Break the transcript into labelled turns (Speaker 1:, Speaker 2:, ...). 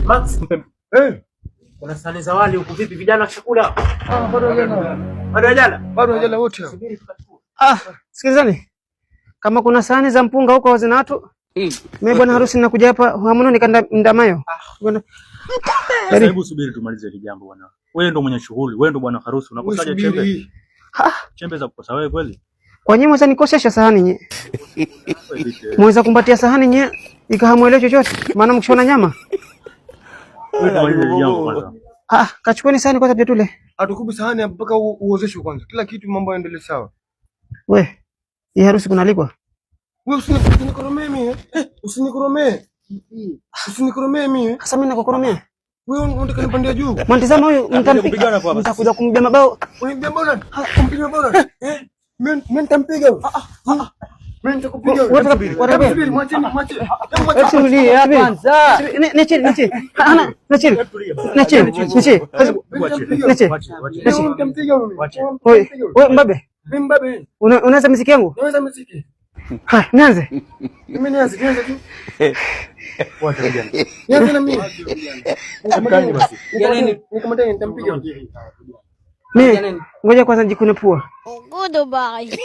Speaker 1: Max. Kuna sahani za wali huku vipi vijana chakula?
Speaker 2: Bado hajala.
Speaker 1: Bado hajala
Speaker 2: wote.
Speaker 3: Sikilizani. Kama kuna sahani za mpunga huko wazina watu. Mimi bwana harusi ninakuja hapa, hamuno nikanda ndamayo.
Speaker 4: Sasa hebu subiri tumalize hili jambo bwana. Wewe ndo mwenye shughuli, wewe ndo bwana harusi, unakosaje chembe? Chembe za kukosa wewe kweli?
Speaker 3: Kwa nini mweza nikosesha sahani nye? Mweza kumbatia sahani nye ikahamuelewe chochote, maana mkishona nyama.
Speaker 4: Wewe tumalize hili jambo kwanza.
Speaker 3: Kachukueni sahani kwanza tule.
Speaker 2: Atukubi sahani mpaka uozeshwe kwanza. Kila kitu mambo yaendelee sawa.
Speaker 3: We, hii harusi kunalikwa?
Speaker 2: Wewe usinikoromee mimi. Usinikoromee. Usinikoromee mimi.
Speaker 3: Sasa mimi nakukoromea.
Speaker 2: Wewe unataka nipandia juu.
Speaker 3: Mtazama huyu mtakuja kumpiga mabao.
Speaker 2: Unipiga bao nani? Kumpiga bao nani? Mimi nitampiga. Mimi nitakupiga.
Speaker 3: Wewe
Speaker 2: Mwache.
Speaker 3: tulia kwanza. Niche. Ana, niche. Wewe mbabe. Unaanza muziki yangu?
Speaker 2: Unaanza muziki.
Speaker 3: Nianze.
Speaker 2: Mimi nianze tu. Wacha vijana. Nianze na mimi. Nikamwambia nitampiga.
Speaker 3: Mimi ngoja kwanza jikune pua.
Speaker 5: Goodbye.